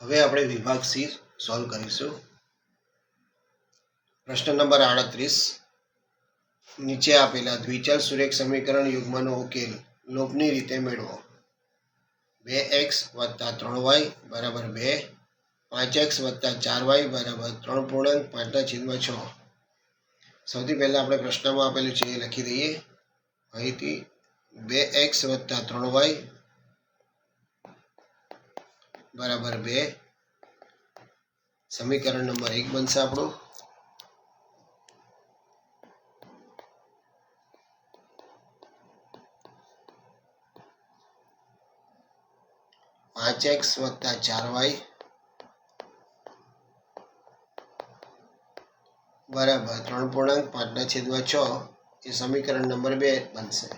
હવે આપણે વિભાગ સી સોલ્વ કરીશું. પ્રશ્ન નંબર 38. નીચે આપેલા દ્વિચલ સુરેખ સમીકરણ યુગ્મનો ઉકેલ લોભની રીતે મેળવો. 2x + 3y = 2, 5x + 4y = 3.5/6. સૌથી પહેલા આપણે પ્રશ્નમાં આપેલું છે એ લખી દઈએ. અહીંથી 2x + 3y = 2. સમીકરણ નંબર 1 બનશે આપણું. 5x + 4y = 3.5/6 એ સમીકરણ નંબર 2 બનશે.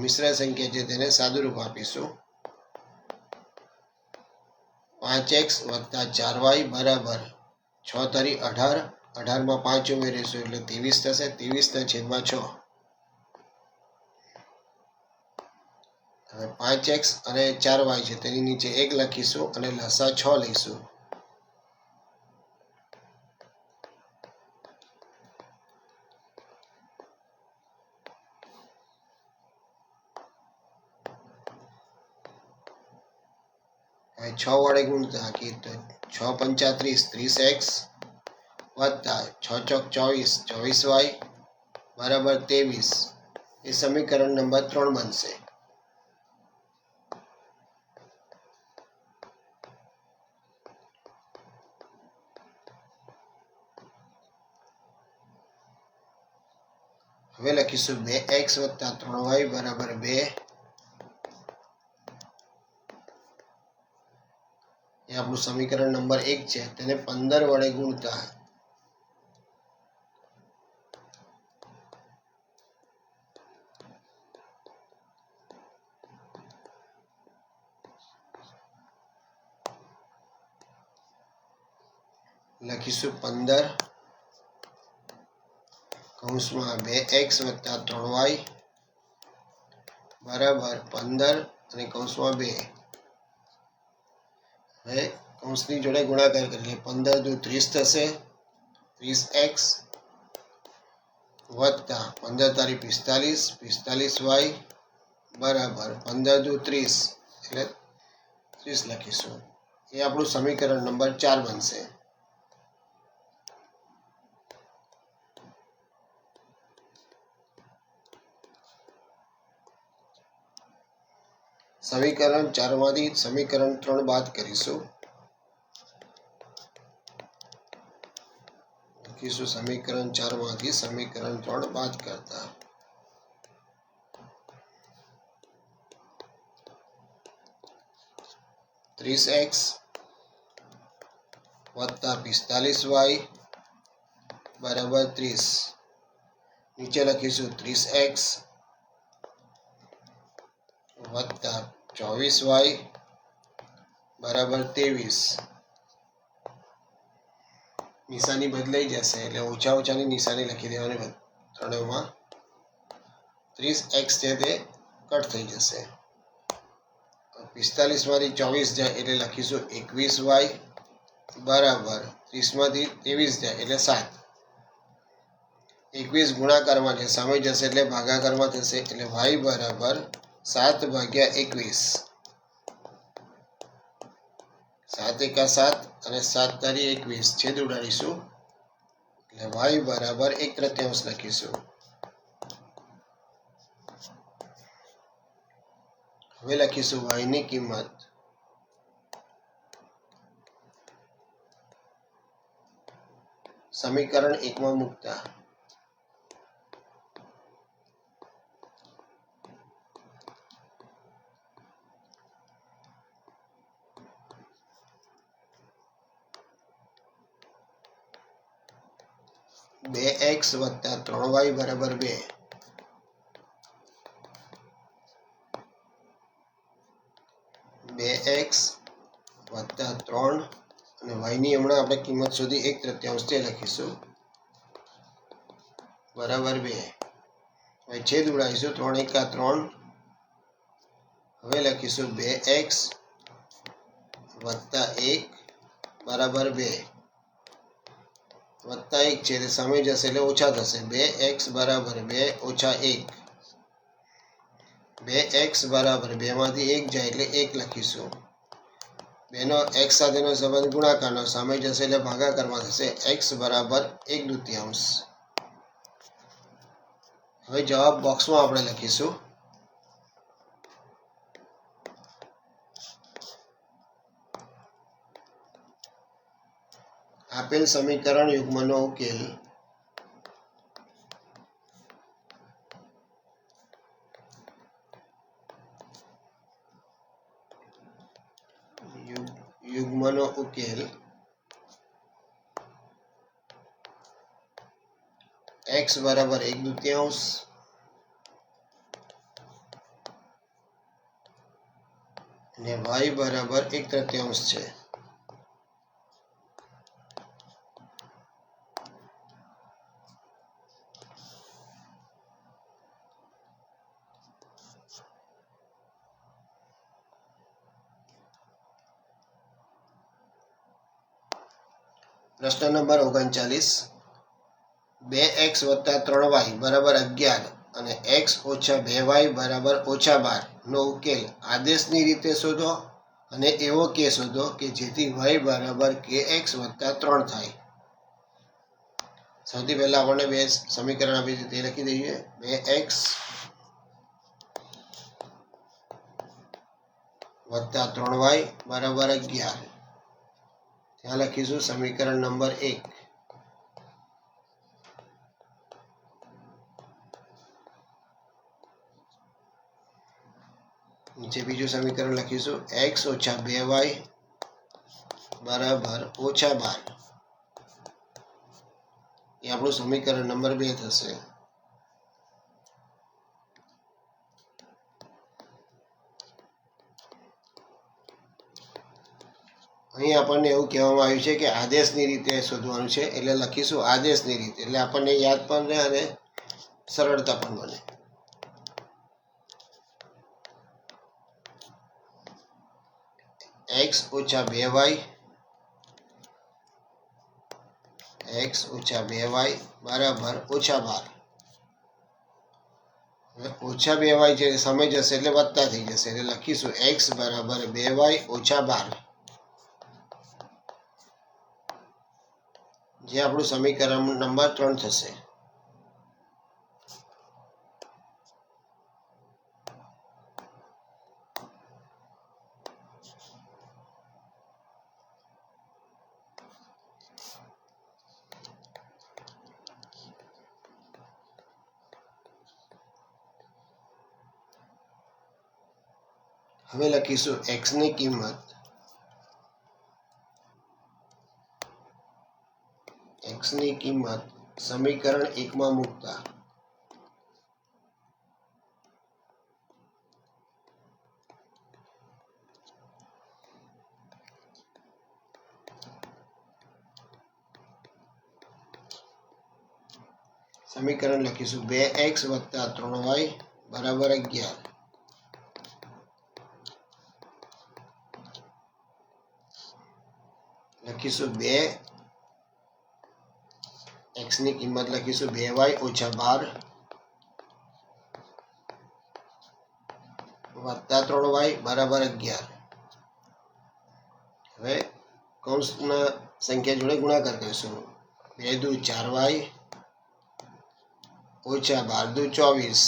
મિશ્ર સંખ્યા છે તેને સાદુરૂપ આપીશું. 5x + 4y = 6 તરી 18. 18 માં 5 ઉમેરીશું એટલે 23 થશે. 23/6. હવે 5x અને 4y છે તેની નીચે 1 લખીશું અને લસા 6 લઈશું. હવે 6 વડે ગુણતા કે 6 × 5 = 30x + 6 × 4 = 24y = 23 એ સમીકરણ નંબર 3 બનશે. હવે લખીશું 2x + 3y = 2. એ આપણું સમીકરણ નંબર 1 છે. તેને 15 વડે ગુણતા લખીશું 15 કૌંસમાં 2x + 3y = 15 અને કૌંસમાં 2. હવે કૌંસની જોડે ગુણાકાર કરીએ. 15 દુ 30 થશે. 30x + 15 તારી 45. 45y = 15 દુ 30 એટલે 30 લખીશું. એ આપણું સમીકરણ નંબર 4 બનશે. સમીકરણ 4 માંથી સમીકરણ 3 બાદ કરીશું. લખીશું સમીકરણ 4 માંથી સમીકરણ 3 બાદ કરતા 30x + 45y = 30. નીચે લખીશું 30x + 24y = 23. નિશાની બદલાઈ જશે એટલે ઓછા ઓછાની નિશાની લખી દેવાની ત્રણેયમાં. 30x છે તે કટ થઈ જશે. 45 માંથી 24 જાય એટલે લખીશું 21y = 30 માંથી 23 જાય એટલે 7. 21 ગુણાકારમાં છે સામે જશે એટલે ભાગાકારમાં થશે એટલે y = 7/21. 7 × 7 અને 7 તારી 21 છેદ ઉડાડીશું એટલે y = 1/3 લખીશું. હવે લખીશું y ની કિંમત. સમીકરણ 1 માં મૂકતા 2x + 3y = 2. 2x + 3 અને y ની હમણાં આપણે કિંમત શોધી 1/3 તે લખીશું = 2. હવે છેદ ઉડાડીશું 3 × 3. હવે લખીશું 2x વત્તા 1 બરાબર 2 વત્તા 1 છે એટલે સામે જશે એટલે ઓછા થશે. 2x બરાબર 2 ઓછા 1. 2x બરાબર 2 માંથી 1 જાય એટલે 1 લખીશું. 2 નો x સાથેનો સંબંધ ગુણાકારનો, સામે જશે એટલે ભાગાકારમાં થશે. x બરાબર 1/2. હવે જવાબ બોક્સમાં આપણે લખીશું. આપેલ સમીકરણ યુગ્મનો ઉકેલ યુગ્મનો ઉકેલ x બરાબર 1/2 અને y બરાબર 1/3 છે. પ્રશ્ન નંબર 39. 2x વત્તા 3y બરાબર 11 અને x ઓછા 2y બરાબર ઓછા 12 નો ઉકેલ આદેશની રીતે શોધો અને એવો કે શોધો કે જેથી y બરાબર kx વત્તા 3 થાય. સૌથી પહેલા આપણને બે સમીકરણ આપી છે તે લખી દઈએ. 2x વત્તા 3y બરાબર 11. ત્યાં લખીશું સમીકરણ નંબર 1. નીચે બીજું સમીકરણ લખીશું. x ઓછા 2y બરાબર ઓછા 12. એ આપણું સમીકરણ નંબર 2 થશે. અહીં આપણને એવું કહેવામાં આવ્યું છે કે આદેશની રીતે શોધવાનું છે, એટલે લખીશું આદેશની રીતે, એટલે આપણને યાદ પણ રહે અને સરળતા પણ બને. x ઓછા 2y બરાબર ઓછા 12. હવે ઓછા 2y છે સામે જશે એટલે વત્તા થઈ જશે, એટલે લખીશું x બરાબર 2y ઓછા 12, જે આપણું સમીકરણ નંબર 3 થશે. હવે લખીશું x ની કિંમત સમીકરણ 1 માં મૂકતા સમીકરણ લખીશું 2x વત્તા 3y બરાબર 11. લખીશું 2x ની કિંમત લખીશું 2y ઓછા 12 વત્તા 3y બરાબર 11. હવે કૌંસના સંખ્યા જોડે ગુણાકાર કરીશું. 2 દુ 4y ઓછા 12 દુ 24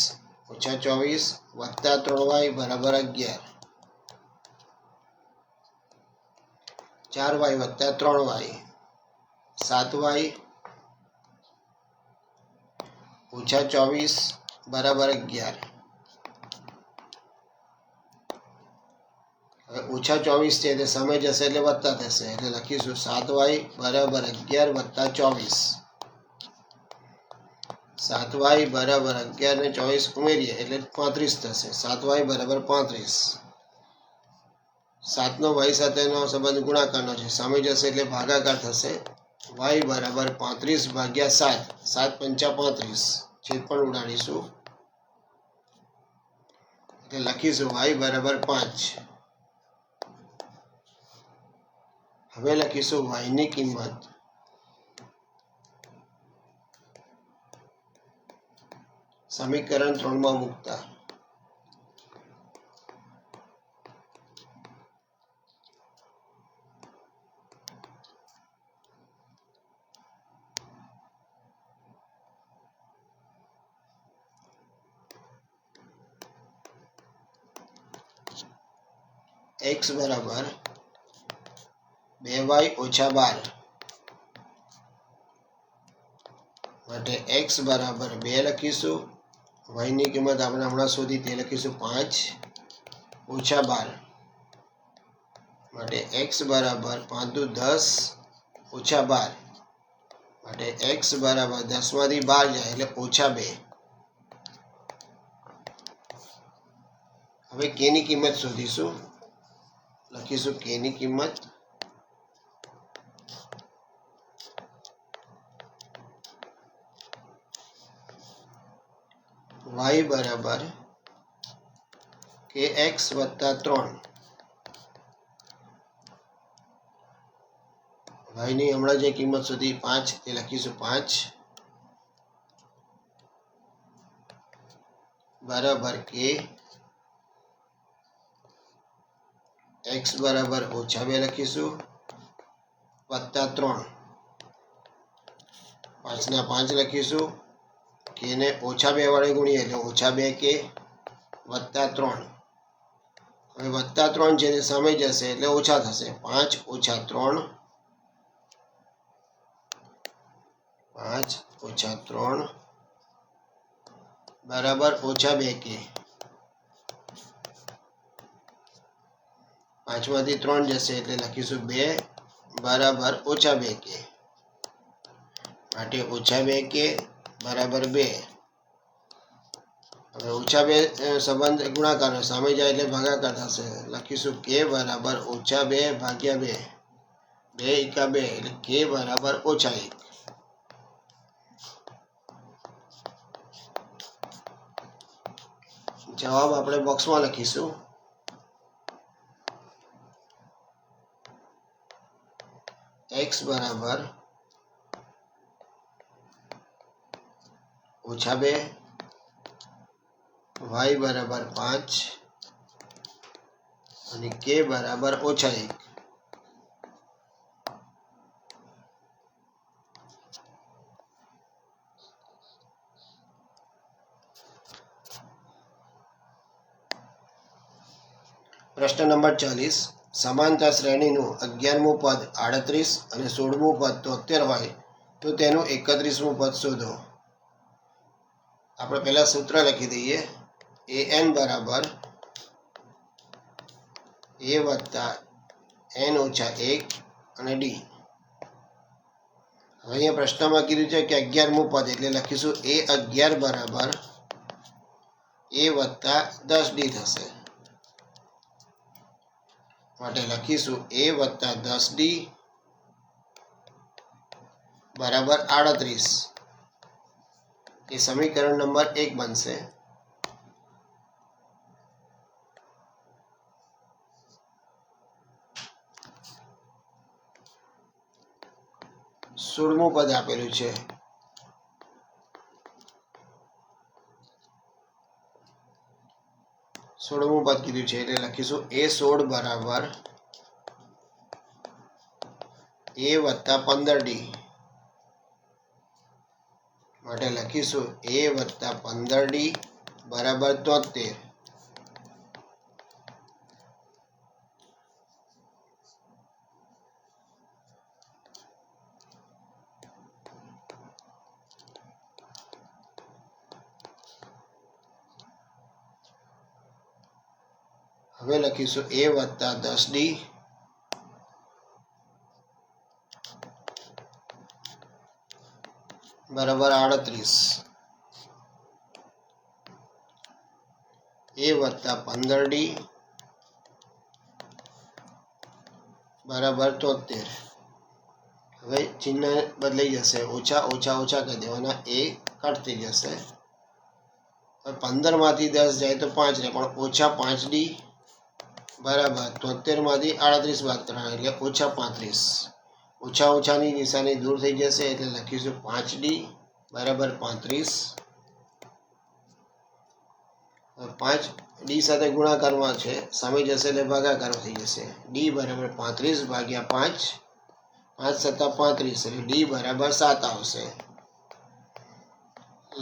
ઓછા 24 વત્તા 3y બરાબર 11. 4y વત્તા 3y 7y ઓછા 24 બરાબર 11. હવે ઓછા 24 છે તે સામે જશે એટલે વત્તા થશે, એટલે લખીશું 7y બરાબર 11 વત્તા 24. 7y બરાબર 11 ને 24 ઉમેરીએ એટલે 35 થશે. 7y બરાબર 35. 7 નો y સાથેનો સંબંધ ગુણાકારનો છે, સામે જશે એટલે ભાગાકાર થશે. y બરાબર 35 ભાગ્યા 7, 7 × 5 = 35. છેદ પણ ઉડાડીશું. એટલે લખીશું y બરાબર 5. હવે લખીશું y ની કિંમત સમીકરણ 3 માં મૂકતા x બરાબર 2y ઓછા 12 માટે x બરાબર 2 લખીશું. y ની કિંમત આપણે હમણાં શોધી તે લખીશું 5 ઓછા 12 માટે x બરાબર 5 દુ 10 ઓછા 12 માટે x બરાબર 10 માંથી 12 જાય એટલે ઓછા 2. હવે k ની કિંમત શોધીશું. લખીશું k ની કિંમત y બરાબર kx વત્તા 3. y ની હમણાં જે કિંમત શોધી 5 તે લખીશું 5 બરાબર k x બરાબર ઓછા 2 લખીશું વત્તા 3. 5 ના 5 લખીશું. k ને ઓછા 2 વડે ગુણીએ એટલે ઓછા 2k વત્તા 3. હવે વત્તા 3 છે તે સામે જશે એટલે ઓછા થશે. 5 ઓછા 3 5 ઓછા 3 બરાબર ઓછા 2k. 5 માંથી 3 જશે એટલે લખીશું 2 બરાબર ઓછા 2k માટે ઓછા 2k બરાબર 2. હવે ઓછા 2 સંબંધ ગુણાકાર સામે જાય એટલે ભાગાકાર થશે. લખીશું k બરાબર ઓછા 2 ભાગ્યા 2. 2 એકા 2 એટલે k બરાબર ઓછા 1. જવાબ આપણે બોક્સમાં લખીશું. x બરાબર ઓછા 2 y બરાબર 5 અને k બરાબર ઓછા 1. પ્રશ્ન નંબર 40. સમાનતા શ્રેણીનું 11મું પદ 38 અને 16મું પદ 73 હોય તો તેનું 31મું પદ શોધો. આપણે પહેલા સૂત્ર લખી દઈએ. an બરાબર a વત્તા n ઓછા 1 અને d. હવે અહીંયા પ્રશ્નમાં કીધું છે કે 11મું પદ એટલે લખીશું a11 બરાબર a વત્તા 10d થશે. માટે લખીશું a વત્તા 10d બરાબર 38. એ સમીકરણ નંબર 1 બનશે. સોળમું પદ આપેલું છે. સોળમું પદ કીધું છે એટલે લખીશું a16 બરાબર a વત્તા 15d. માટે લખીશું a વત્તા 15d બરાબર 73. હવે લખીશું a વત્તા 10d બરાબર 38. a વત્તા 15d બરાબર 73. હવે ચિહ્ન બદલાઈ જશે. ઓછા ઓછા ઓછા કરી દેવાના. a કટ થઈ જશે. 15માંથી 10 જાય તો 5 રહે, પણ ઓછા 5D બરાબર 73 માંથી 38 બાદ કરવાના એટલે ઓછા 35. ઓછા ઓછાની નિશાની દૂર થઈ જશે એટલે લખીશું 5D બરાબર 35. 5D સાથે ગુણાકારમાં છે, સામે જશે એટલે ભાગાકારમાં થઈ જશે. D બરાબર 35 ભાગ્યા 5, 5 સત્તા 35 એટલે D બરાબર 7 આવશે.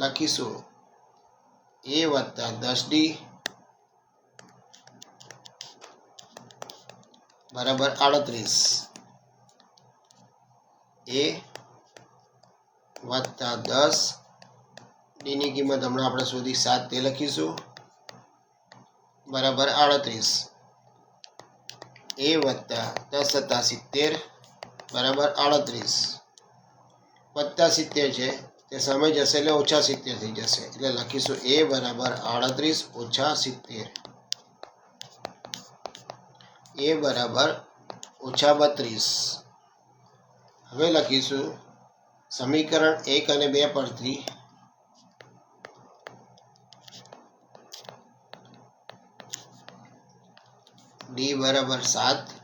લખીશું A વત્તા 10D બરાબર 38. A વત્તા 10 D ની કિંમત હમણાં આપણે શોધી 7 તે લખીશું બરાબર 38. A વત્તા 10 સત્તા 70 બરાબર 38. વત્તા 70 છે તે સામે જશે એટલે ઓછા 70 થઈ જશે એટલે લખીશું A બરાબર 38 ઓછા 70. A બરાબર ઓછા 32. હવે લખીશું સમીકરણ 1 અને 2 પરથી D બરાબર 7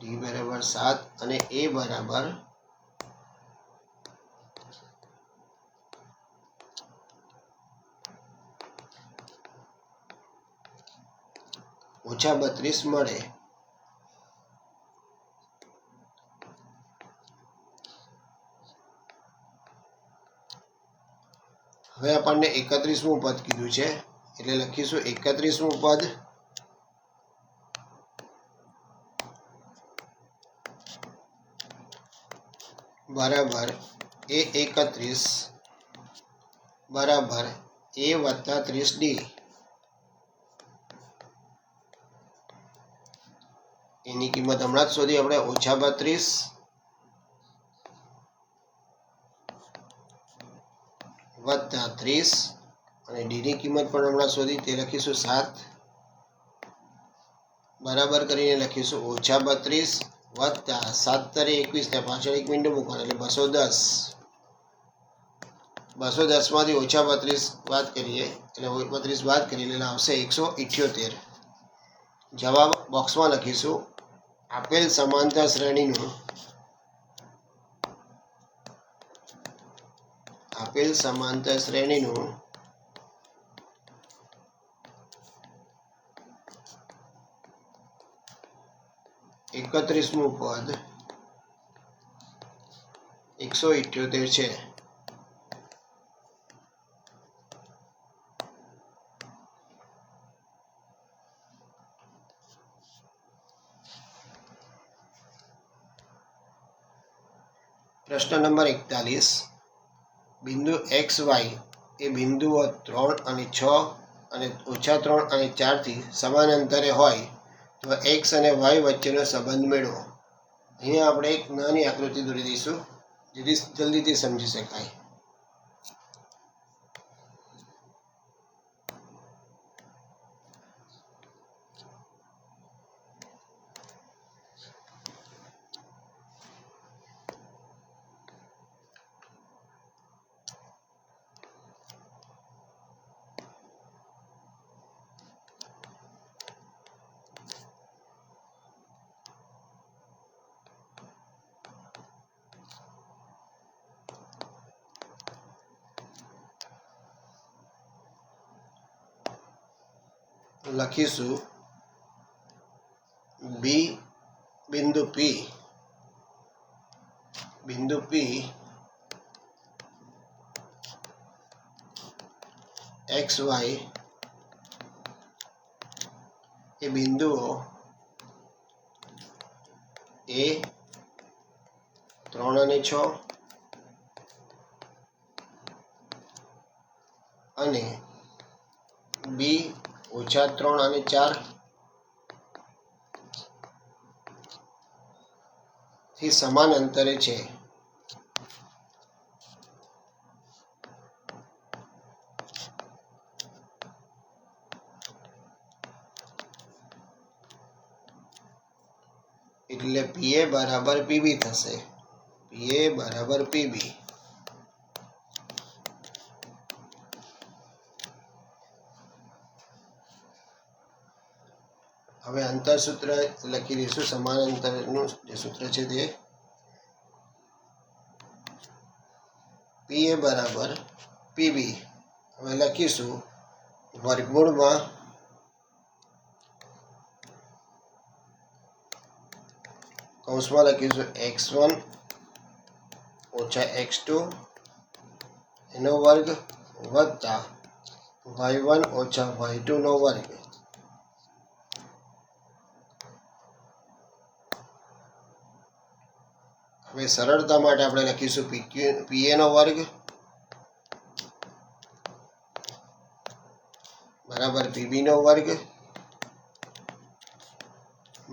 D બરાબર 7 અને A બરાબર ઓછા 32 મળે. હવે આપણને 31મું પદ કીધું છે એટલે લખીશું 31મું પદ બરાબર A31 બરાબર A વત્તા 30D. એની કિંમત હમણાં જ શોધી આપણે ઓછા 32 વત્તા 30 અને D ની કિંમત પણ હમણાં શોધી તે લખીશું 7 બરાબર કરીને લખીશું ઓછા 32 વત્તા 7 તારી 21 ને પાછળ 1 મિનિટ મૂકવાનું એટલે 210. 210 માંથી ઓછા 32 બાદ કરીએ એટલે 32 બાદ કરીએ એટલે આવશે 178. જવાબ બોક્સમાં લખીશું આપેલ સમાંતર શ્રેણીનું આપેલ સમાંતર શ્રેણીનું એકત્રીસમું પદ 178 છે. પ્રશ્ન નંબર 41. બિંદુ XY એ બિંદુઓ 3 અને 6 અને ઓછા 3 અને 4 થી સમાન અંતરે હોય તો X અને Y વચ્ચેનો સંબંધ મેળવો. અહીંયા આપણે એક નાની આકૃતિ દોરી દઈશું જેથી જલ્દીથી સમજી શકાય. લખીશું B બિંદુ P XY એ બિંદુઓ A 3 અને 6 અને B ઓછા 3 અને 4 થી સમાન અંતરે છે. એટલે PA બરાબર PB થશે. PA બરાબર PB. હવે અંતર સૂત્ર લખી દઈશું. સમાન અંતરનું જે સૂત્ર છે તે PA બરાબર PB. હવે લખીશું વર્ગમૂળમાં કૌંસમાં લખીશું x1 ઓછા x2 એનો વર્ગ વત્તા y1 ઓછા y2 નો વર્ગ. હવે સરળતા માટે આપણે લખીશું PA નો વર્ગ બરાબર PB નો વર્ગ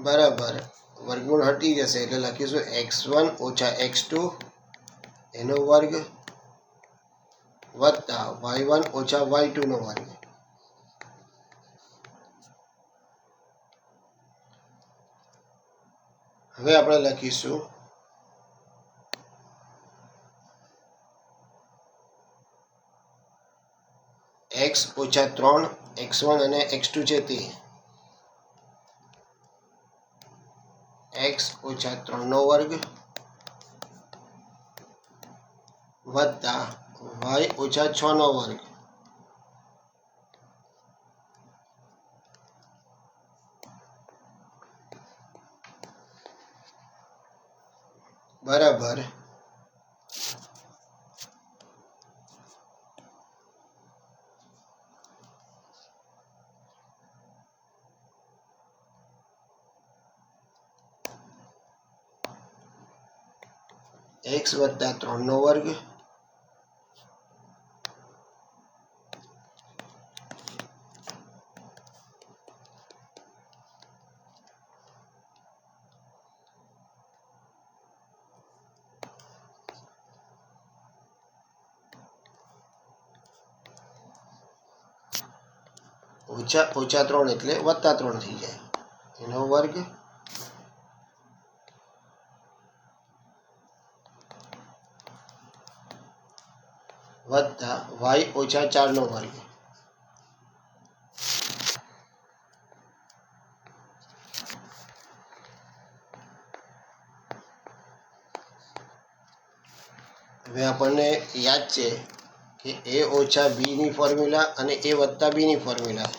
બરાબર વર્ગમૂળ હટી જશે એટલે લખીશું x1 ઓછા x2 એનો વર્ગ વત્તા y1 ઓછા y2 નો વર્ગ. હવે આપણે લખીશું x ઓછા 3 x1 અને x2 છે તે x ઓછા 3 નો વર્ગ વત્તા y ઓછા 6 નો વર્ગ બરાબર x વત્તા 3 નો વર્ગ ઓછા 3 એટલે વત્તા 3 થઈ જાય એનો વર્ગ વત્તા y ઓછા 4 નો વર્ગ. હવે આપણને યાદ છે કે a ઓછા b ની ફોર્મ્યુલા અને a વત્તા b ની ફોર્મ્યુલા.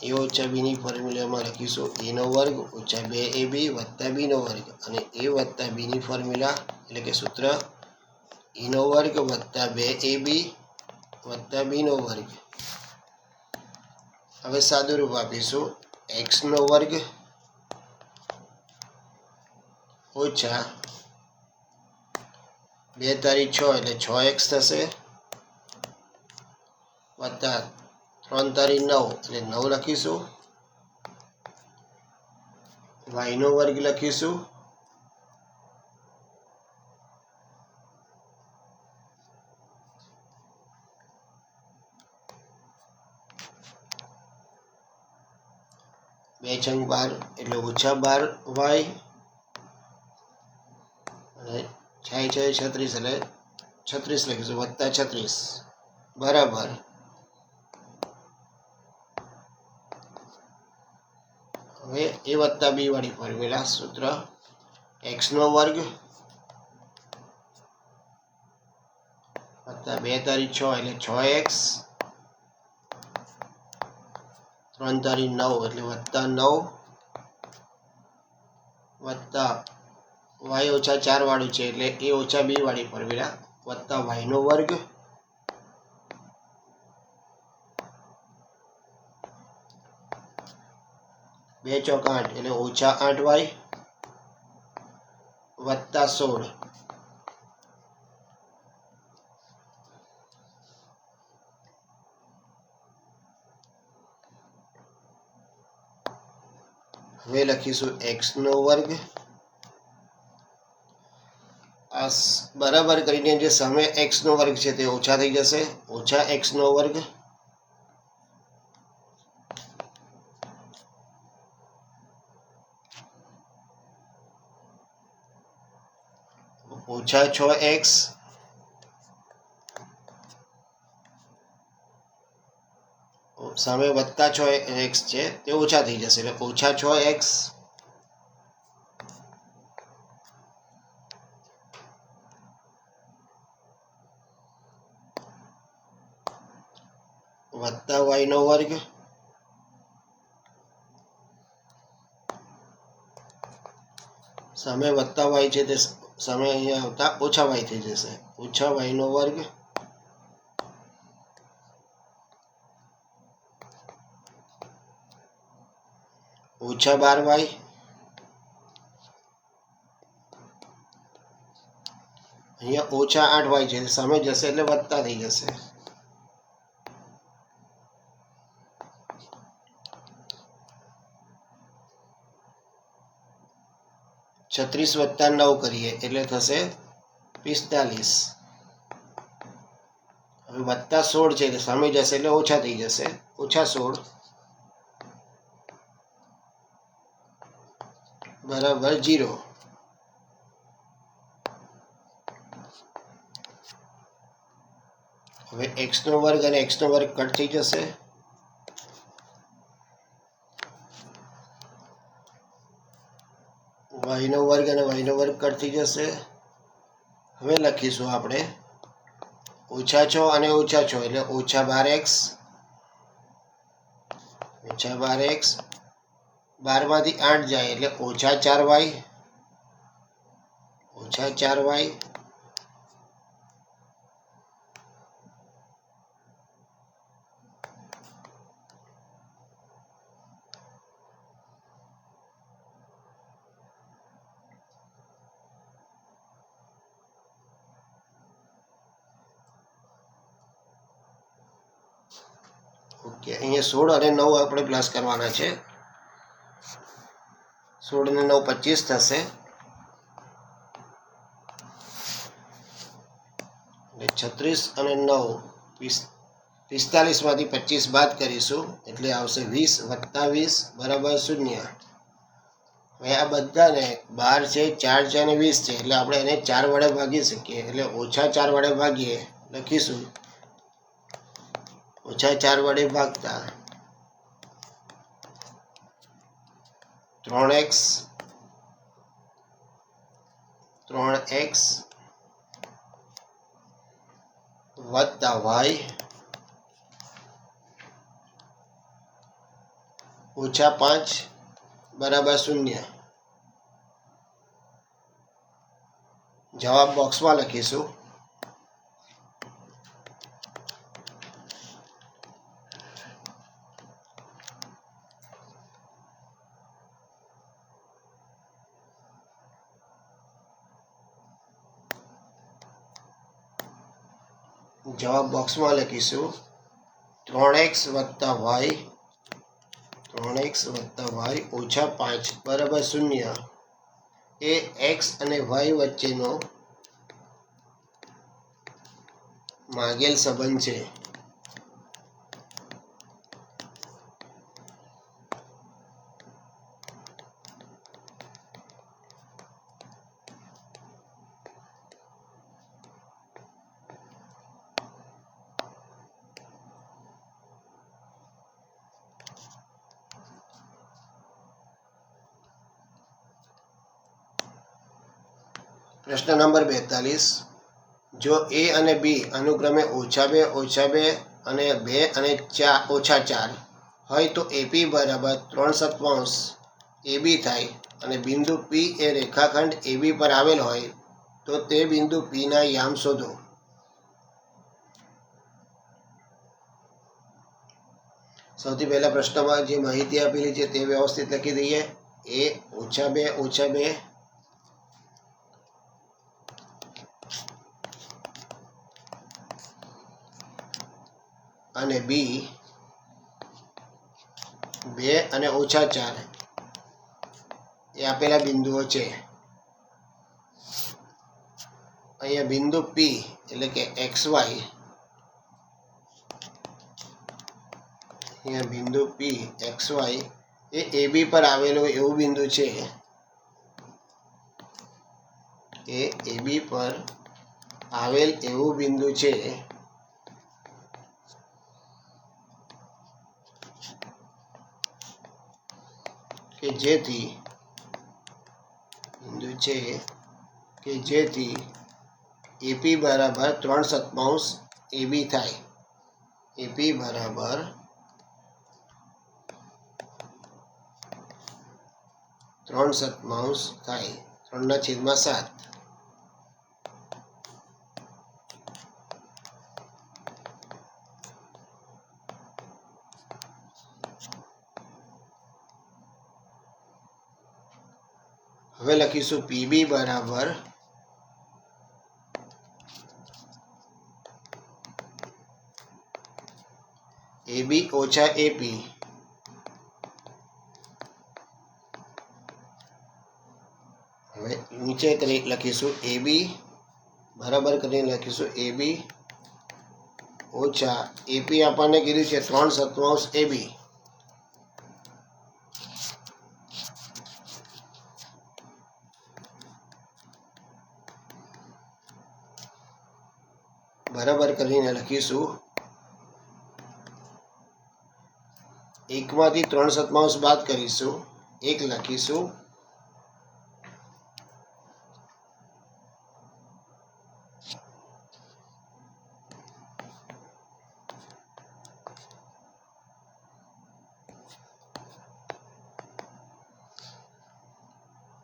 a ઓછા b ની ફોર્મ્યુલામાં લખીશું a નો વર્ગ ઓછા 2ab વત્તા b નો વર્ગ અને a વત્તા b ની ફોર્મ્યુલા એટલે કે સૂત્ર a નો વર્ગ વત્તા 2ab વત્તા b નો વર્ગ. હવે સાદુરૂપ આપીશું x નો વર્ગ ઓછા 2 તારી 6 એટલે 6x થશે વત્તા 3 તારી 9 એટલે 9 લખીશું y નો વર્ગ લખીશું બે છંગ 12 એટલે ઓછા 12y અને 6 6 36 એટલે 36 લખીશું વત્તા 36 બરાબર. હવે a વત્તા b વાળી ફોર્મ્યુલા સૂત્ર x નો વર્ગ વત્તા 2 તારી 6 એટલે 6x 3 તારી 9 એટલે વત્તા 9 વત્તા y ઓછા 4 વાળું છે એટલે a ઓછા b વાળી ફોર્મ્યુલા વત્તા y નો વર્ગ બે ચોક 8 એટલે ઓછા 8y વત્તા 16. હવે લખીશું x નો વર્ગ આ બરાબર કરીને જે સામે x નો વર્ગ છે તે ઓછા થઈ જશે ઓછા x નો વર્ગ ઓછા 6x સામે વત્તા 6x છે તે ઓછા થઈ જશે એટલે ઓછા 6x વત્તા y નો વર્ગ સામે વત્તા y છે તે સામે અહીંયા આવતા ઓછા y થઈ જશે ઓછા y નો વર્ગ ઓછા 12y અહીંયા ઓછા 8y છે સામે જશે એટલે વત્તા થઈ જશે 36 વત્તા 9 કરીએ એટલે થશે 45 હવે વત્તા 16 છે એટલે સામે જશે એટલે ઓછા થઈ જશે ઓછા 16 બરાબર 0 હવે x નો વર્ગ અને x નો વર્ગ કટ થઈ જશે y નો વર્ગ અને y નો વર્ગ કટ થઈ જશે હવે લખીશું આપણે ઓછા 6 અને ઓછા 6 એટલે ઓછા 12x 12 માંથી 8 જાય એટલે ઓછા 4y ઓકે અહીંયા 16 અને 9 આપણે પ્લસ કરવાના છે 16 અને 9 25 થશે એટલે 36 અને 9 45 માંથી 25 બાદ કરીશું એટલે આવશે 20 વત્તા 20 બરાબર 0 હવે આ બધાને 12 છે 4 છે અને 20 છે એટલે આપણે એને 4 વડે ભાગી શકીએ એટલે ઓછા 4 વડે ભાગીએ લખીશું ઓછા 4 વડે ભાગતા 3x વત્તા y ઓછા 5 બરાબર 0 જવાબ બોક્સમાં લખીશું જવાબ બોક્સમાં લખીશું 3x વત્તા y ઓછા 5 બરાબર 0 એ x અને y વચ્ચેનો માગેલ સંબંધ છે પ્રશ્ન નંબર 42 જો a અને b અનુક્રમે -2 અને 2 અને -4 હોય તો ap બરાબર 3/7 ab થાય અને બિંદુ p એ રેખાખંડ ab પર આવેલ હોય તો તે બિંદુ p ના યામ શોધો સૌથી પહેલા પ્રશ્નમાં જે માહિતી આપેલી છે તે વ્યવસ્થિત લખી દઈએ a -2 અને b 2 અને -4 એ આપેલા બિંદુઓ છે અહીંયા બિંદુ p એટલે કે xy અહીંયા બિંદુ p xy એ ab પર આવેલું એવું બિંદુ છે એ AB પર આવેલ એવું બિંદુ છે કે જેથી AP બરાબર 3/7 AB થાય. AP બરાબર 3/7 થાય. 3/7. હવે લખીશું PB બરાબર AB ઓછા AP. હવે નીચે કરી લખીશું AB બરાબર કરીને લખીશું AB ઓછા AP આપણને કીધું છે 3/7 AB. બરાબર કરીને લખીશું 1 માંથી 3/7 બાદ કરીશું 1 લખીશું.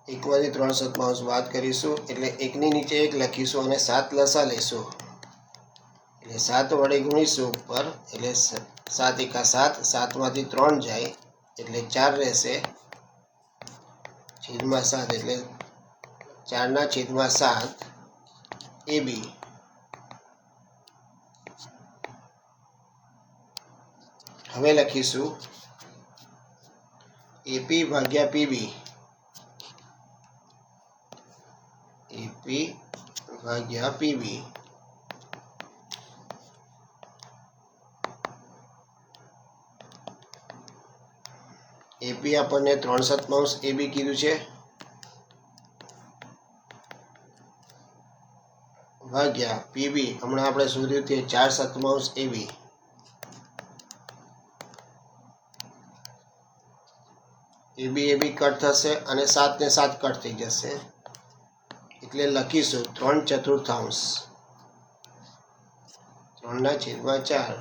એકમાંથી 3/7 બાદ કરીશું એટલે 1 ની નીચે 1 લખીશું અને 7 લસા લઈશું એટલે 7 વડે ગુણીશું ઉપર એટલે 7 × 7, 7 માંથી 3 જાય એટલે 4 રહેશે છેદમાં 7 એટલે 4/7 AB. હવે લખીશું AP ભાગ્યા PB. AP ભાગ્યા PB. AP આપણને 3/7 AB કીધું છે ભાગ્યા PB હમણાં આપણે શોધ્યું તે 4/7 AB. AB કટ થશે અને 7 ને 7 કટ થઈ જશે એટલે લખીશું 3/4. 3/4.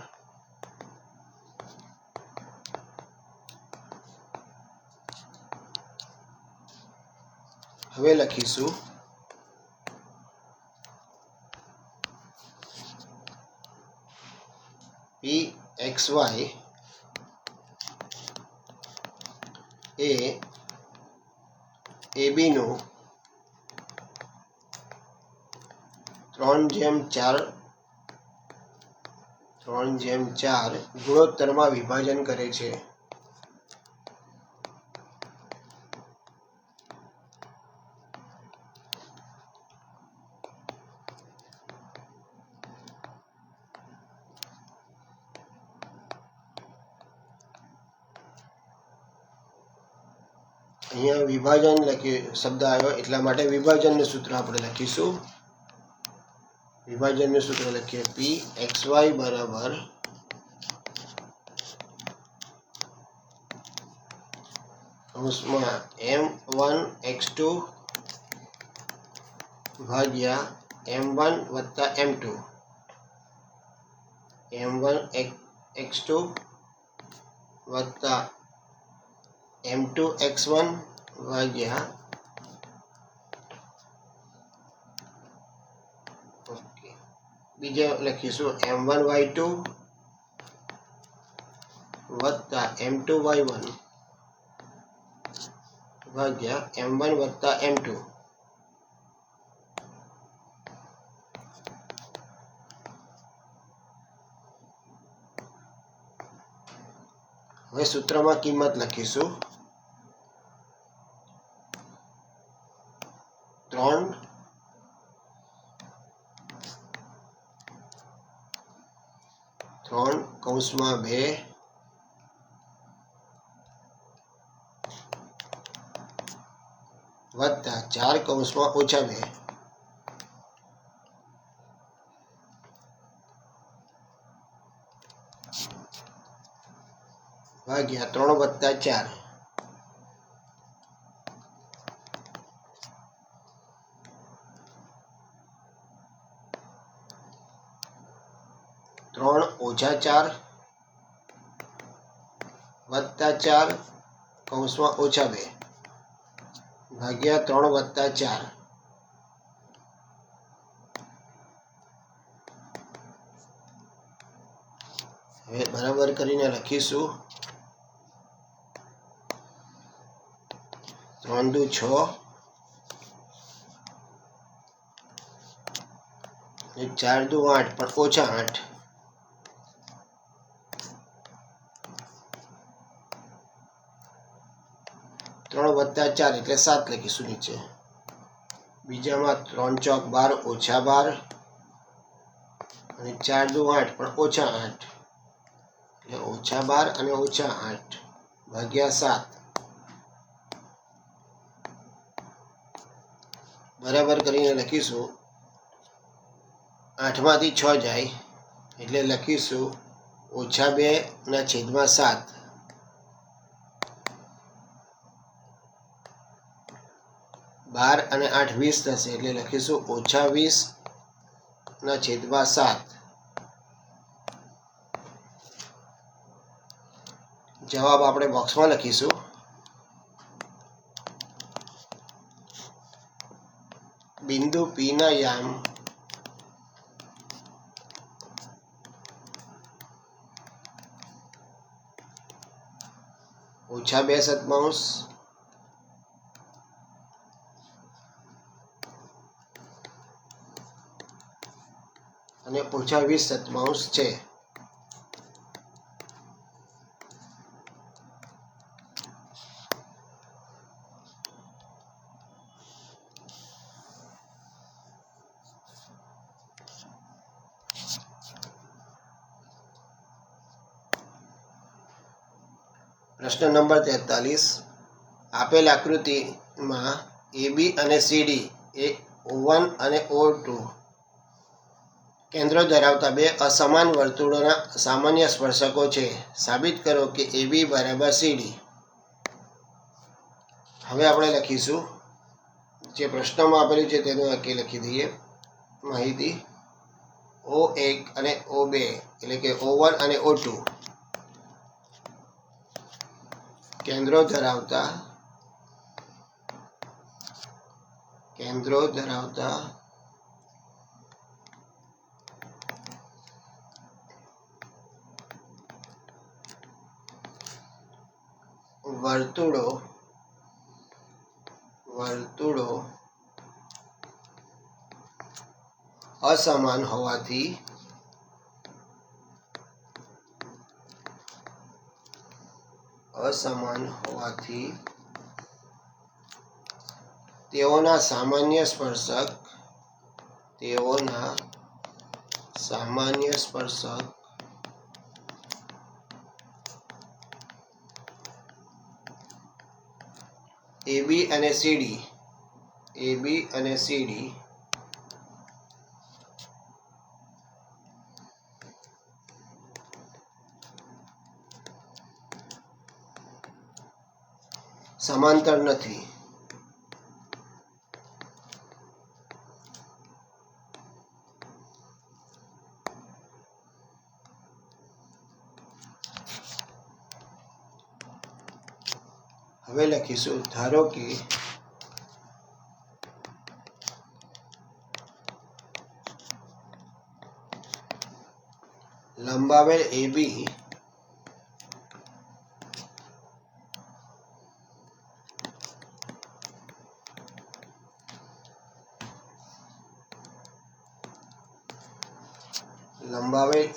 હવે લખીશું PXY એ AB નું 3/4 ગુણોત્તરમાં વિભાજન કરે છે. અહીંયા વિભાજન શબ્દ આવ્યો એટલા માટે વિભાજનનું સૂત્ર આપણે લખીશું. વિભાજનનું સૂત્ર લખીએ PXY બરાબર કૌંસમાં M1x2 ભાગ્યા M1 વત્તા M2. M1x2 વત્તા M2x1 ભાગ્યા બીજા લખીશું M1y2 વત્તા M2y1 ભાગ્યા M1 વત્તા M2. હવે સૂત્રમાં કિંમત લખીશું 3 કૌંસમાં 2 વત્તા 4 કૌંસમાં ઓછા 2 ભાગ્યા 3 વત્તા 4 3 ઓછા 4 વત્તા 4 કૌંસમાં ઓછા 2 ભાગ્યા 3 વત્તા 4. હવે બરાબર કરીને લખીશું 3 દુ 6 અને 4 દુ 8 પણ ઓછા 8. 3 વત્તા 4 એટલે 7 લખીશું નીચે. બીજામાં 3 ચોક 12 ઓછા 12 અને 4 દુ 8 પણ ઓછા 8 એટલે ઓછા 12 અને ઓછા 8 ભાગ્યા 7. બરાબર કરીને લખીશું 8 માંથી 6 જાય એટલે લખીશું ઓછા 2 ના છેદમાં 7. 12 અને 8 20 થશે એટલે લખીશું ઓછા 20 ના છેદમાં 7. જવાબ આપણે બોક્સમાં લખીશું. બિંદુ P ના યામ ઓછા 2/7 અને ઓછા 20/7 છે. પ્રશ્ન નંબર 43. આપેલ આકૃતિમાં AB અને CD એ O1 અને O2 કેન્દ્રો ધરાવતા બે અસમાન વર્તુળોના સામાન્ય સ્પર્શકો છે. સાબિત કરો કે AB બરાબર CD. હવે આપણે લખીશું જે પ્રશ્નમાં આપેલું છે તેનું વાક્ય લખી દઈએ. માહિતી O1 અને O2 એટલે કે O1 અને O2 કેન્દ્રો ધરાવતા વર્તુળો અસમાન હોવાથી તેઓના સામાન્ય સ્પર્શક AB અને CD સમાંતર નથી. હવે લખીશું ધારો કે લંબાવેલ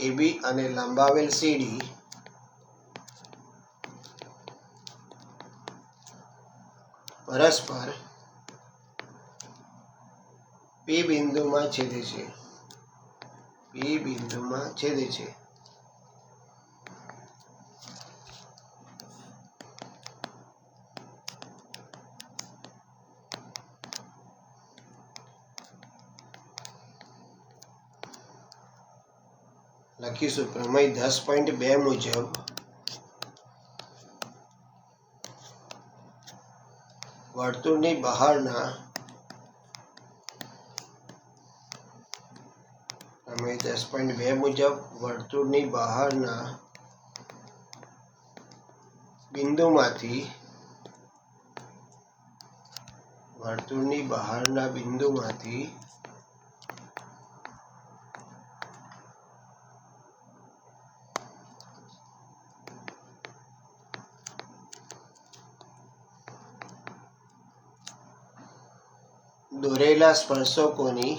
AB અને લંબાવેલ CD પરસ્પર P બિંદુમાં છેદે છે. લખીશું પ્રમેય 10.2 મુજબ વર્તુળની બહારના અમે 10.2 મુજબ વર્તુળની બહારના બિંદુમાંથી દોરેલા સ્પર્શકોની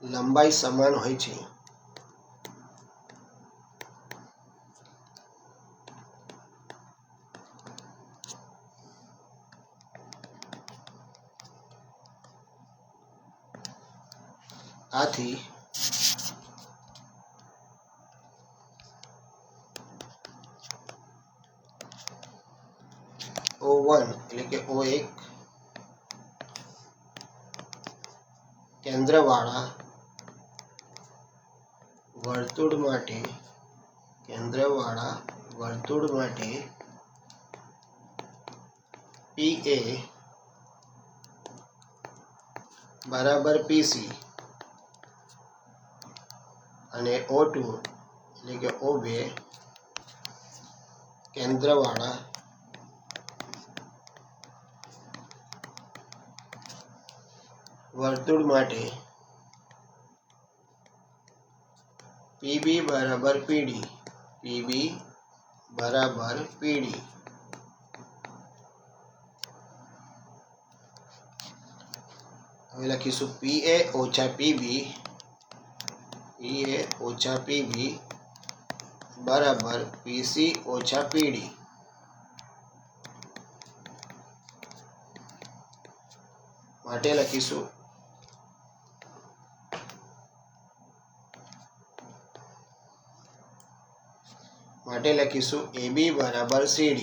લંબાઈ સમાન હોય છે. આથી O1 એટલે કે O1 કેન્દ્રવાળા વર્તુળ માટે PA બરાબર PC અને O2 એટલે કે O2 કેન્દ્રવાળા વર્તુળ માટે PB બરાબર PD હવે લખીશું PA ઓછા PB બરાબર PC ઓછા PD. માટે લખીશું AB બરાબર CD.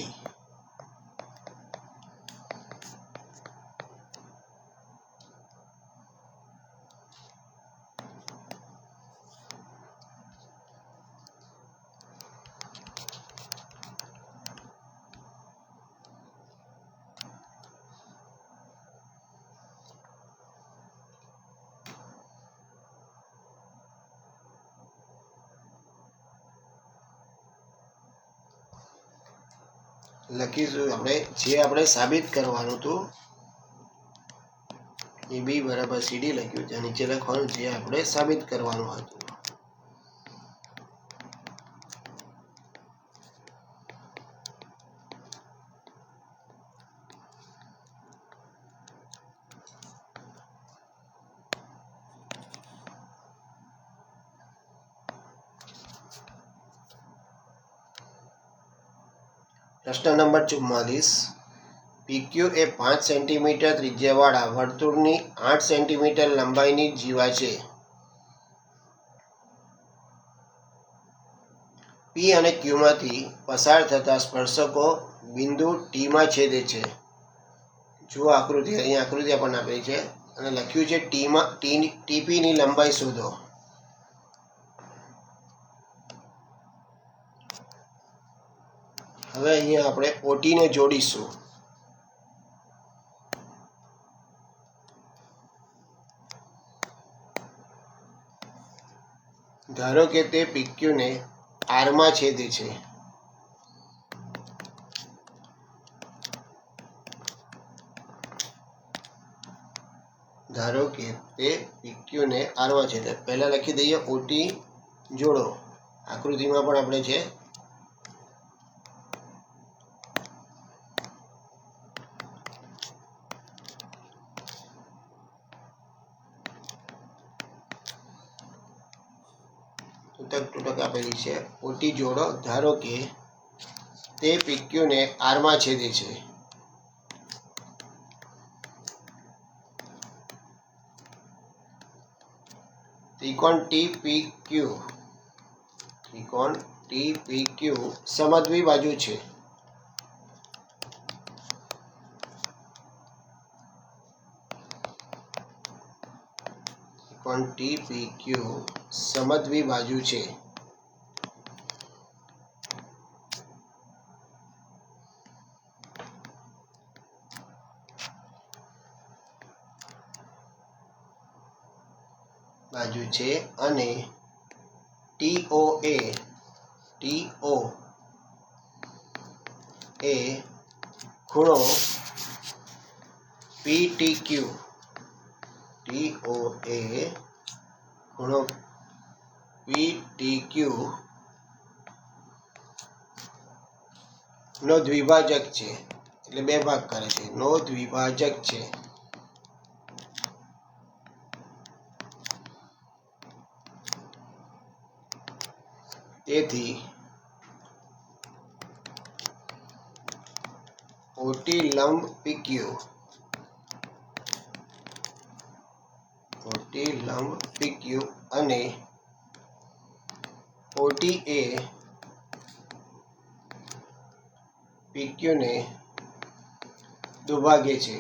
લખીશું આપણે સાબિત કરવાનું હતું AB બરાબર CD લખ્યું ત્યાં નીચે લખવાનું જે આપણે સાબિત કરવાનું હતું. પ્રશ્ન નંબર 44. PQ એ 5 સેન્ટીમીટર ત્રિજ્યાવાળા વર્તુળની 8 સેન્ટીમીટર લંબાઈની જીવા છે. P અને Q માંથી પસાર થતા સ્પર્શકો બિંદુ T માં છેદે છે. જુઓ આકૃતિ, અહીં આકૃતિ આપણને આપેલી છે અને લખ્યું છે TP ની લંબાઈ શોધો. હવે અહીંયા આપણે OT ને જોડીશું. ધારો કે તે PQ ને R માં છેદે છે. પહેલા લખી દઈએ OT જોડો. આકૃતિમાં પણ આપણે છે. તૂટક આપેલી છે. OT જોડો. ધારો કે તે PQ ને R માં છેદે છે. ત્રિકોણ TPQ સમદ્વિ બાજુ છે. ત્રિકોણ TPQ સમદ્વિ બાજુ છે. અને TOA એ ખૂણો PTQ નો દ્વિભાજક છે, એટલે બે ભાગ કરે છે, નો દ્વિભાજક છે. તેથી OT લંબ PQ અને OT એ PQ ને દુભાગે છે.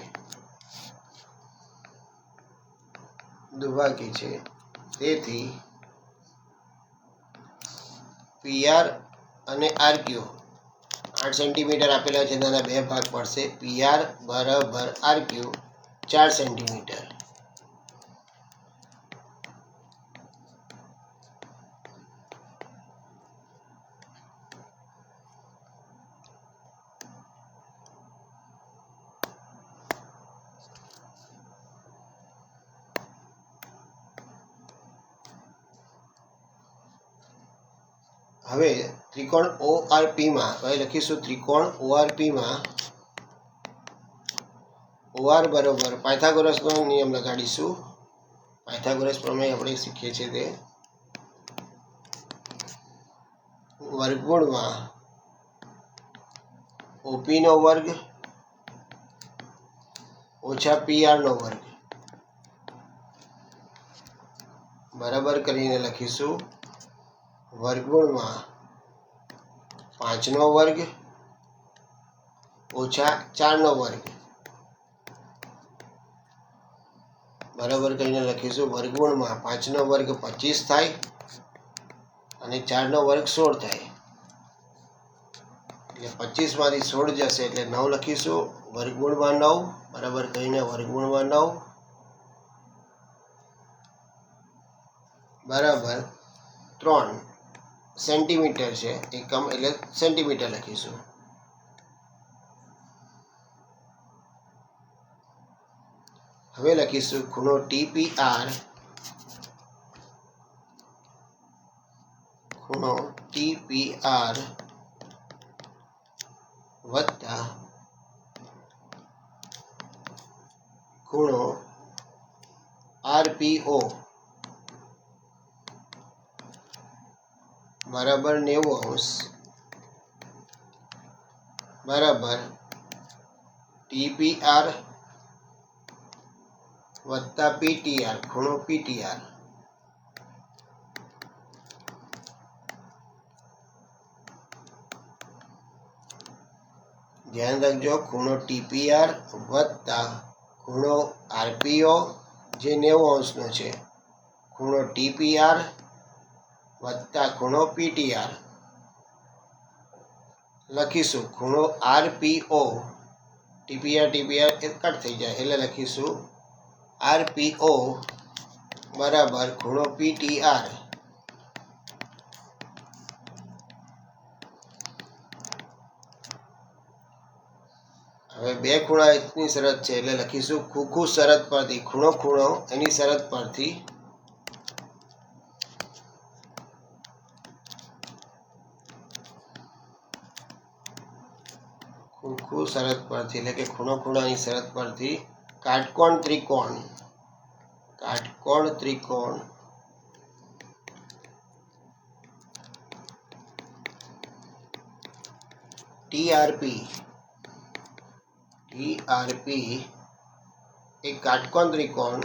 તેથી PR અને RQ 8 સેન્ટીમીટર આપેલા છે, તેના બે ભાગ પડશે. PR બરાબર RQ 4 સેન્ટીમીટર. હવે ત્રિકોણ ORP માં લખીશું. ત્રિકોણ ORP માં OR બરોબર પાયથાગોરસનો નિયમ લગાડીશું. પાયથાગોરસ પ્રમેય આપણે શીખીએ છીએ તે વર્ગમૂળમાં OP નો વર્ગ ઓછા PR નો વર્ગ બરાબર કરીને લખીશું વર્ગમૂળમાં 5 નો વર્ગ ઓછા 4 નો વર્ગ બરાબર કરીને લખીશું. વર્ગમૂળમાં 5 નો વર્ગ 25 થાય અને 4 નો વર્ગ 16 થાય. એટલે 25 માંથી 16 જશે એટલે 9 લખીશું. વર્ગમૂળમાં 9 બરાબર કરીને વર્ગમૂળમાં 9 બરાબર 3 સેન્ટીમીટર છે. એકમ એટલે સેન્ટીમીટર લખીશું. હવે લખીશું ખૂણો TPR વત્તા ખૂણો RPO બરાબર 90° બરાબર TPR વત્તા PTR ખૂણો PTR. ધ્યાન રાખજો, ખૂણો TPR વત્તા ખૂણો RPO જે 90° છે, ખૂણો TPR વત્તા ખૂણો PTR લખીશું. ખૂણો RPO TPR એ કટ થઈ જાય એટલે લખીશું RPO બરાબર ખૂણો PTR. હવે બે ખૂણાની શરત છે એટલે લખીશું ખૂ શરત પરથી ખૂણો એની શરત પરથી શરત પરથી એટલે કે ખૂણાની શરત પરથી કાટકોણ ત્રિકોણ TRP એક કાટકોણ ત્રિકોણ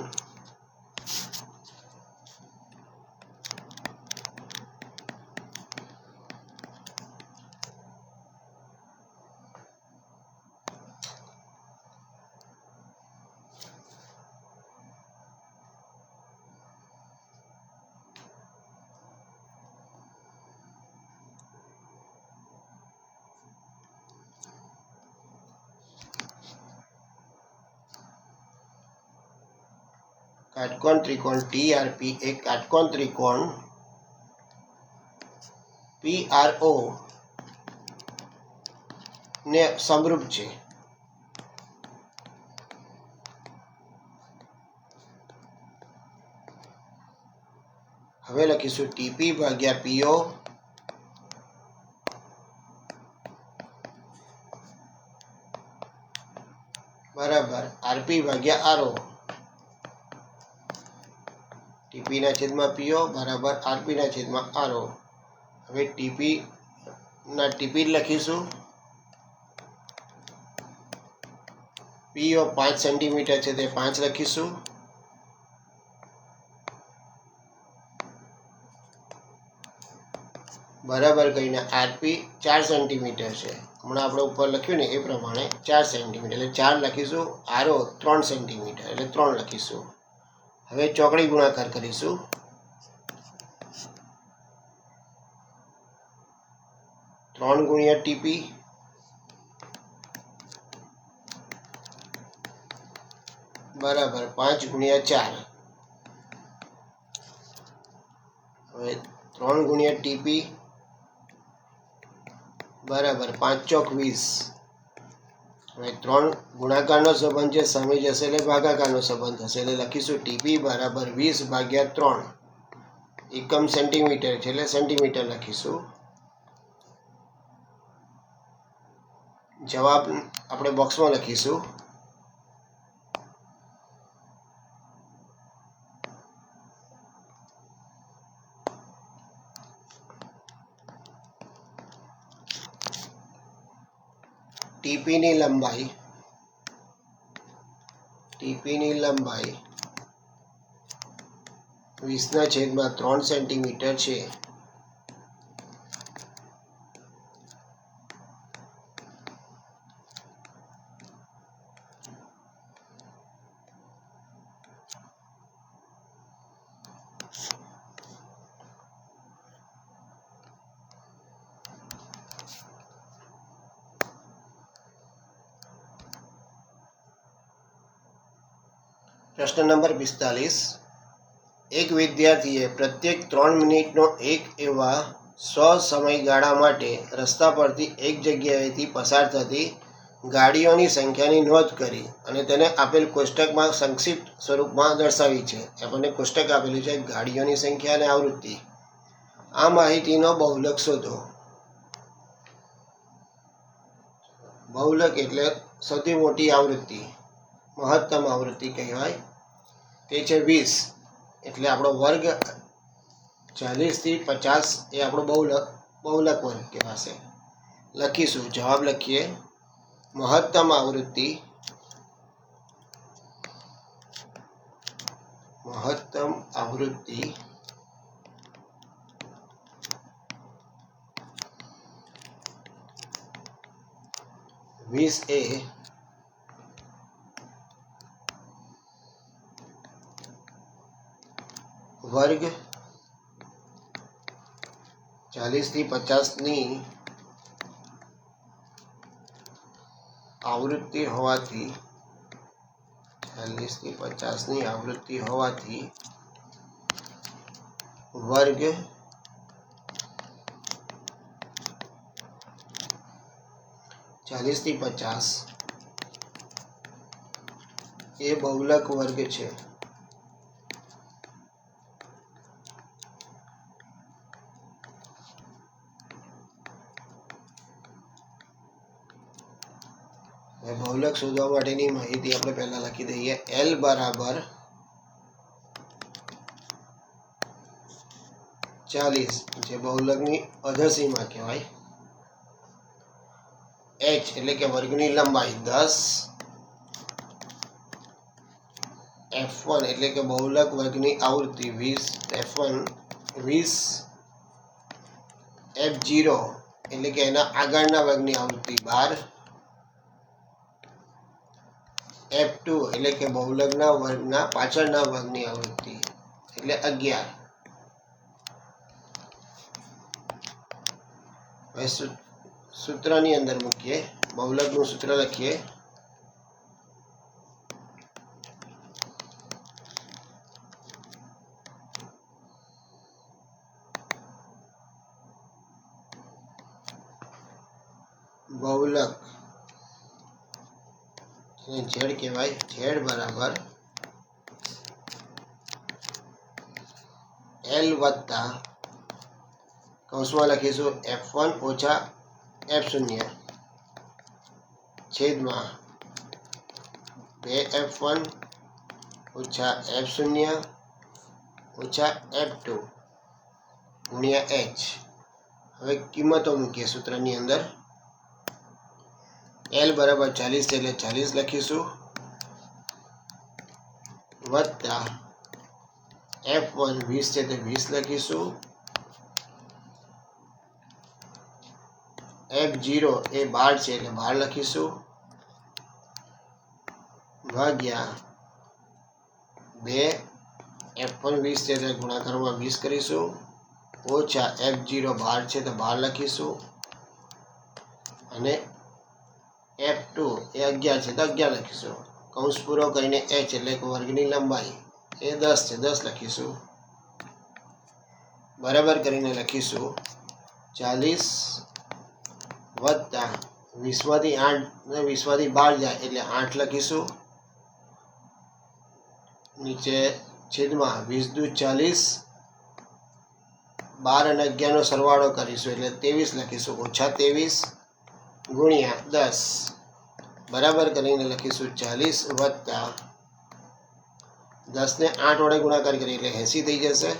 કાટકોણ ત્રિકોણ TRP એ કાટકોણ ત્રિકોણ PRO ને સમરૂપ છે. હવે લખીશું TP ભાગ્યા PO બરાબર RP ભાગ્યા RO. TP ના છેદમાં PO બરાબર RP ના છેદમાં RO. હવે TP ના TP લખીશું. PO 5 સેન્ટીમીટર છે તે 5 લખીશું. બરાબર કહીને RP 4 સેન્ટીમીટર છે. હમણાં આપણે ઉપર લખ્યું ને એ પ્રમાણે 4 સેન્ટીમીટર એટલે 4 લખીશું. RO 3 સેન્ટીમીટર એટલે 3 લખીશું. હવે ચોકડી ગુણાકાર કરીશું. ત્રણ ગુણ્યા TP બરાબર 5 ગુણ્યા 4. હવે 3 ગુણ્યા TP બરાબર 5 ચોક 20. હવે 3 ગુણાકારનો સંબંધ છે, સામે જશે એટલે ભાગાકારનો સંબંધ થશે એટલે લખીશું TP બરાબર 20 ભાગ્યા 3. એકમ સેન્ટીમીટર છે એટલે સેન્ટીમીટર લખીશું. જવાબ આપણે બોક્સમાં લખીશું. TP ની લંબાઈ 20/3 સેન્ટીમીટર છે. પ્રશ્ન નંબર 45. એક વિદ્યાર્થીએ પ્રત્યેક 3 મિનિટનો એક એવા 100 સમયગાળા માટે રસ્તા પરથી એક જગ્યાએથી પસાર થતી ગાડીઓની સંખ્યાની નોંધ કરી અને તેને આપેલ કોષ્ટકમાં સંક્ષિપ્ત સ્વરૂપમાં દર્શાવી છે. આપણને કોષ્ટક આપેલું છે ગાડીઓની સંખ્યા અને આવૃત્તિ. આ માહિતીનો બહુલક શોધો. બહુલક એટલે સૌથી મોટી આવૃત્તિ, મહત્તમ આવૃત્તિ કહેવાય. તે છે 20 એટલે આપણો વર્ગ. 40 થી 50 એ આપણો બહુલક વર્ગ કહેવાશે. લખીશું. જવાબ લખીએ. મહત્તમ આવૃત્તિ 20 એ વર્ગ 40 થી 50 ની આવૃત્તિ હોવાથી વર્ગ 40 થી 50 એ બહુલક વર્ગ છે. બહુલક શોધવા માટેની માહિતી આપણે પહેલા લખી દઈએ. L બરાબર 40 જે બહુલકની અધસીમા કહેવાય. H એટલે કે વર્ગની લંબાઈ 10. F1 એટલે કે બહુલક વર્ગની આવૃત્તિ 20. F1 20. F0 એટલે કે એના આગળના વર્ગની આવૃત્તિ 12. F2 એટલે કે બહુલકના વર્ગના પાછળના વર્ગની આવૃત્તિ એટલે 11. હવે સૂત્રની અંદર મૂકીએ. બહુલકનું સૂત્ર લખીએ. બહુલક ઝેડ કહેવાય. ઝેડ બરાબર એલ વત્તા કૌંસમાં લખીશું F1 ઓછા F0 છેદમાં 2F1 ઓછા F0 ઓછા F2 ગુણ્યા H. હવે કિંમતો મૂકીએ સૂત્રની અંદર. L બરાબર 40 એટલે 40 લખીશું વત્તા F1 20 છે તો 20 લખીશું. F0 એ 12 છે એટલે 12 લખીશું ભાગ્યા 2 F1 20 છે એટલે ગુણાકારમાં 20 કરીશું ઓછા F0 12 છે તો 12 લખીશું અને F2 એ 11 છે તો 11 લખીશું. કૌંસ પૂરો કરીને H એટલે કે વર્ગની લંબાઈ એ 10 છે 10 લખીશું. બરાબર કરીને લખીશું 40 વત્તા 20માંથી 8 ને 20માંથી 12 જાય એટલે 8 લખીશું. નીચે છેદમાં 20 દૂ 40 12 અને 11 નો સરવાળો કરીશું એટલે 23 લખીશું ઓછા 23 ગુણ્યા 10 બરાબર કરીને લખીશું 40 વત્તા 10 ને 8 વડે ગુણાકાર કરીએ એટલે 80 થઈ જશે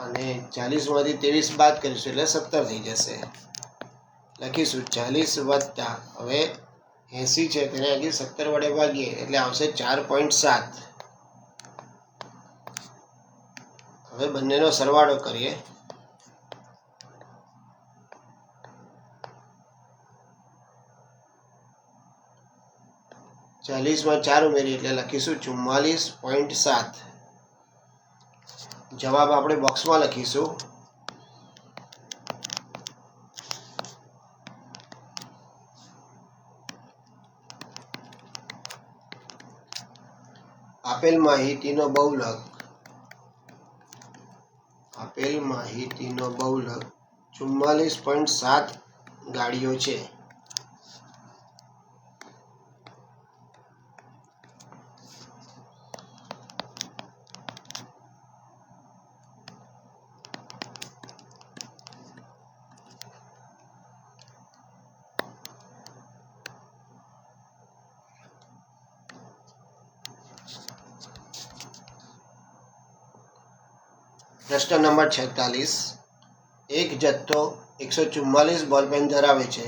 અને 40 માંથી 23 બાદ કરીશું એટલે 17 થઈ જશે. લખીશું 40 વત્તા હવે 80 છે તેને આગળ 17 વડે ભાગીએ એટલે આવશે 4.7. હવે બંનેનો સરવાળો કરીએ. ચાલીસમાં 4 ઉમેરીએ એટલે લખીશું 44.7. જવાબ આપણે બોક્સમાં લખીશું. આપેલ માહિતીનો બહુલક 44.7 ગાડીઓ છે. પ્રશ્ન નંબર 46. એક જથ્થો 144 બોલપેન ધરાવે છે.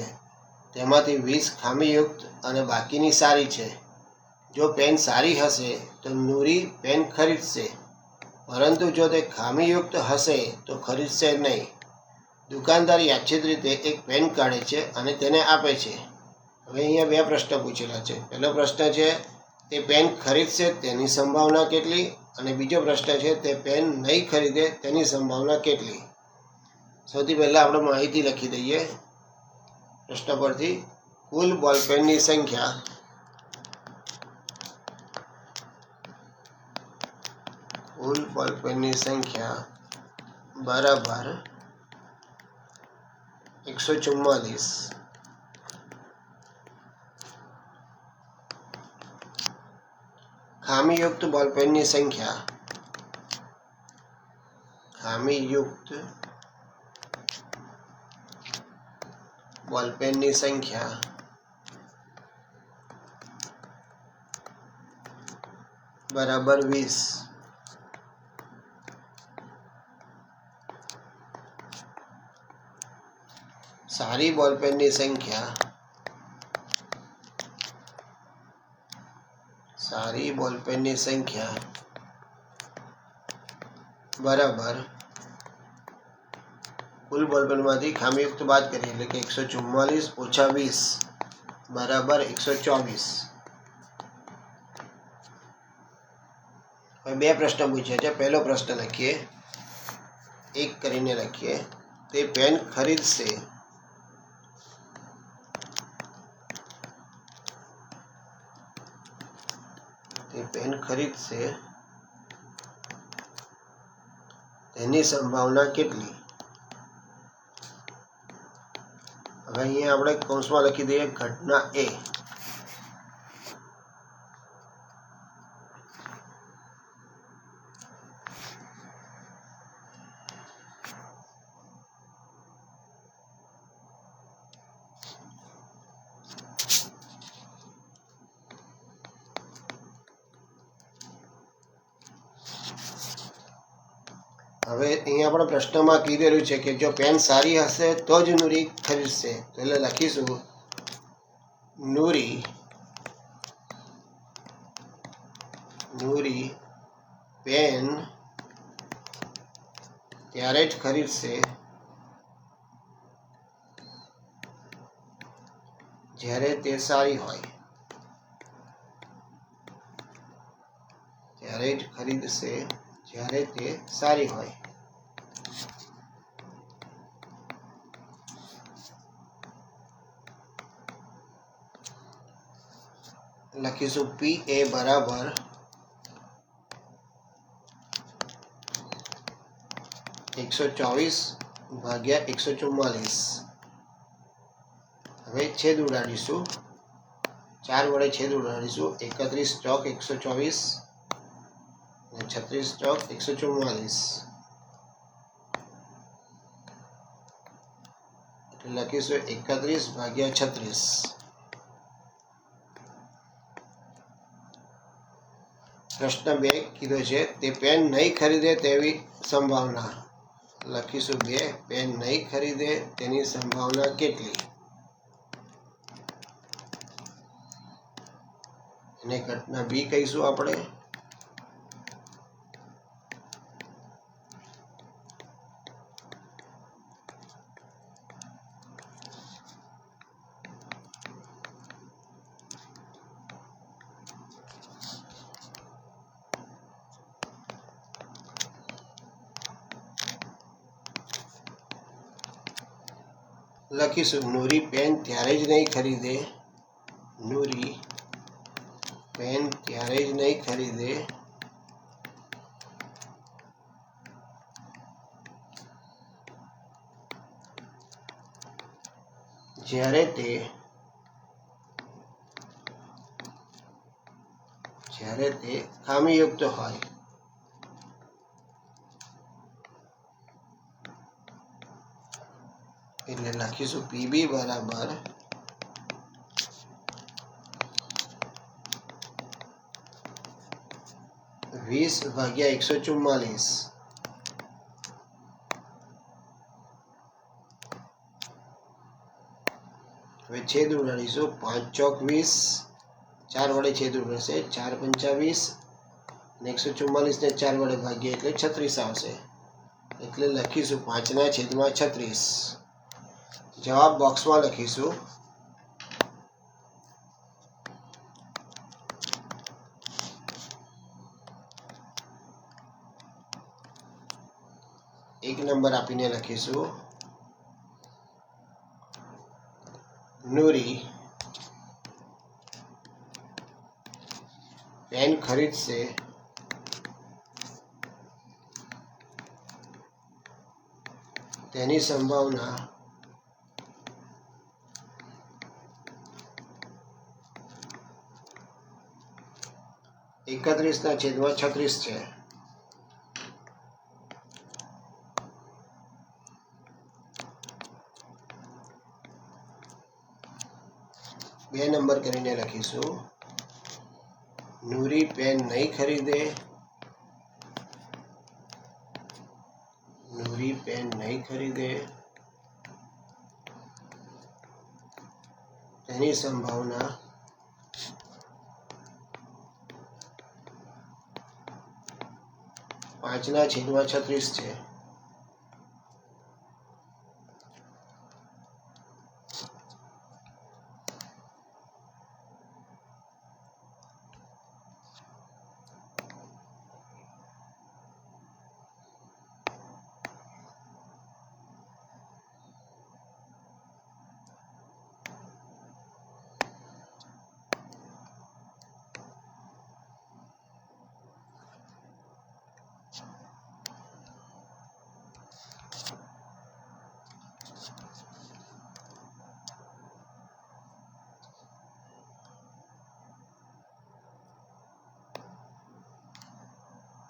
તેમાંથી 20 ખામીયુક્ત અને બાકીની સારી છે. જો પેન સારી હશે તો નૂરી પેન ખરીદશે, પરંતુ જો તે ખામીયુક્ત હશે તો ખરીદશે નહીં. દુકાનદાર યાદચ્છિક રીતે એક પેન કાઢે છે અને તેને આપે છે. હવે અહીંયા બે પ્રશ્ન પૂછેલા છે. પહેલો પ્રશ્ન છે તે પેન ખરીદશે તેની સંભાવના કેટલી, અને બીજો પ્રશ્ન છે તે પેન નહીં ખરીદે તેની સંભાવના કેટલી. સૌથી પહેલા આપણે માહિતી લખી દઈએ પ્રશ્ન પરથી. કુલ બોલપેનની સંખ્યા બરાબર 144. ખામીયુક્ત બોલપેનની સંખ્યા બરાબર 20. સારી બોલપેનની સંખ્યા બરાબર કુલ બોલપેનમાંથી ખામીયુક્ત બાદ કરીએ એટલે કે 144 ઓછા 20 બરાબર 124. હવે બે પ્રશ્ન પૂછ્યા છે. પહેલો પ્રશ્ન લખીએ, એક કરીને લખીએ. તે પેન ખરીદશે તેની સંભાવના કેટલી. હવે અહીંયા આપણે કૌંસમાં લખી દઈએ ઘટના એ. હવે અહીંયા આપણે પ્રશ્નમાં કીધેલું છે કે જો પેન સારી હશે તો જ નૂરી ખરીદશે. એટલે લખીશું નૂરી પેન ત્યારે જ ખરીદશે જ્યારે તે સારી હોય. ત્યારે જ ખરીદશે જ્યારે તે સારી હોય. લખીશું પી એ બરાબર 124 ભાગ્યા 144. હવે છેદ ઉડાડીશું, 4 વડે છેદ ઉડાડીશું. 31 ચોક 124 અને 36 ચોક 144. એટલે લખીશું 31 ભાગ્યા 36. પ્રશ્ન 2 કીધો છે તે પેન નહીં ખરીદે તેવી સંભાવના. લખીશું 2 પેન નહીં ખરીદે તેની સંભાવના કેટલી. એને ઘટના બી કહીશું આપણે. લખીશું નૂરી પેન ત્યારે જ નહીં ખરીદે. નૂરી પેન ત્યારે જ નહીં ખરીદે જ્યારે તે ખામીયુક્ત હોય. એટલે લખીશું પીબી બરાબર 20 ભાગ્યા 144. હવે છેદ ઉડાડીશું. 5 ચોક 20, 4 વડે છેદ ઉડાડશે. 4 પંચા 20 અને 144 ને 4 વડે ભાગીએ એટલે 36 આવશે. એટલે લખીશું 5 ના છેદમાં 36. જવાબ બોક્સમાં લખીશું. એક નંબર આપીને લખીશું નૂરી પેન ખરીદશે તેની સંભાવના 31/36 છે. બે નંબર કરીને લખીશું નૂરી પેન નહીં ખરીદે. નૂરી પેન નહીં ખરીદે તેની સંભાવના 5/36 છે.